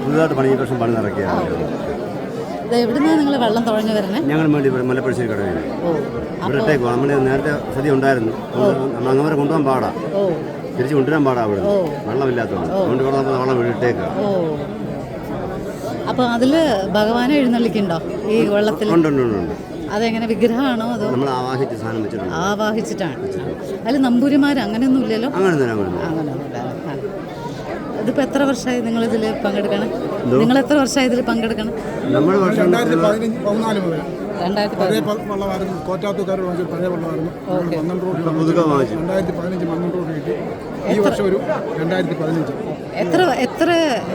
പുതുതായിട്ട് പണി ഈ വർഷം പണി നടക്കുകയാണ്. എവിടുന്നാണ് നിങ്ങൾ വെള്ളം തുഴഞ്ഞു വരുന്നത്? ഞങ്ങൾ വേണ്ടി മലപ്പുഴശ്ശേരി കടയിൽ ഇവിടെ ഇട്ടേക്കോ. നമ്മൾ നേരത്തെ സദ്യ ഉണ്ടായിരുന്നു, അങ്ങനെ കൊണ്ടുപോകാൻ പാടാ, തിരിച്ച് കൊണ്ടുവരാൻ പാടാ. അവിടെ വെള്ളമില്ലാത്തതുകൊണ്ട് അതുകൊണ്ട് ഇവിടെ നമ്മൾ വെള്ളം വീട്ടേക്കുക. അപ്പോൾ അതിൽ ഭഗവാനെ എഴുന്നള്ളിക്കുണ്ടോ ഈ വെള്ളത്തിൽ? ഉണ്ട്. അതെങ്ങനെ, വിഗ്രഹമാണോ അതോ? നമ്മൾ ആവാഹിച്ച് സാധനം വെച്ചിട്ടുണ്ട്. ആവാഹിച്ചിട്ടാണ്. അതിൽ നമ്പൂരിമാർ അങ്ങനെയൊന്നും ഇല്ലല്ലോ? അങ്ങനെയൊന്നുമില്ല. ഇതിപ്പോൾ എത്ര വർഷമായി നിങ്ങളിതിൽ പങ്കെടുക്കണം? നിങ്ങൾ എത്ര വർഷമായി ഇതിൽ പങ്കെടുക്കണം? നമ്മൾ 2014 മുതൽ 2014 കോറ്റാത്തുകാരോട് വാങ്ങിച്ച പഴയ വെള്ളമായിരുന്നു. 2015 മണ്ണൻ ട്രോഫി കിട്ടി. ഈ വർഷം ഒരു 2015. എത്ര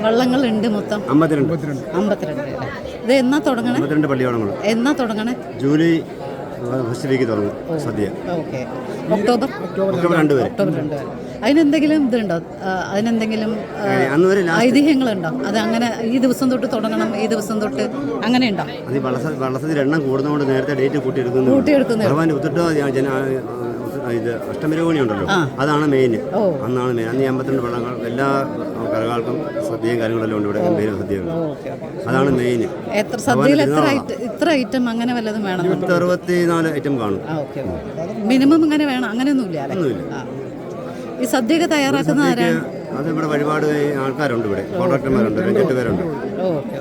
വള്ളങ്ങളുണ്ട് മൊത്തം? 52. ഇത് എന്നാ തുടങ്ങണേ? 52 പള്ളിയോളങ്ങൾ. എന്നാ തുടങ്ങണേ? ജൂലൈ ഫസ്റ്റ് വീക്ക് തുടങ്ങും സദ്യ. ഓക്കെ. ഒക്ടോബർ 2 വരെ. അതിനെന്തെങ്കിലും ഇതുണ്ടോ? അതിനെന്തെങ്കിലും ഐതിഹ്യങ്ങളുണ്ടോ? അത് അങ്ങനെ ഈ ദിവസം തൊട്ട് തുടങ്ങണം, ഈ ദിവസം തൊട്ട് അങ്ങനെയുണ്ടോ? അത് വള്ളസദ്യ എണ്ണം കൂടുന്നതുകൊണ്ട് നേരത്തെ ഡേറ്റ് കൂട്ടിയെടുക്കുന്നു. ഭഗവാന്റെ ഇത് അഷ്ടമിരോഹിണി ഉണ്ടല്ലോ, അതാണ് മെയിൻ. അന്നാണ് മെയിൻ. അന്ന് 52 വള്ളങ്ങൾ എല്ലാ കരകാർക്കും സദ്യയും കാര്യങ്ങളെല്ലാം ഉണ്ട് ഇവിടെ. ഗംഭീര സദ്യയുണ്ട്, അതാണ് മെയിൻ. ഇത്ര ഐറ്റം അങ്ങനെ വല്ലതും വേണം? 64 ഐറ്റം കാണും മിനിമം. അങ്ങനെ വേണം, അങ്ങനെയൊന്നുമില്ല. ഈ സദ്യയൊക്കെ തയ്യാറാക്കുന്ന ആരാണ്? അത് ഇവിടെ ഒരുപാട് ആൾക്കാരുണ്ട്, ഇവിടെ കോൺട്രാക്ടർമാരുണ്ട്, 5-8 പേരുണ്ട്. ഓക്കെ.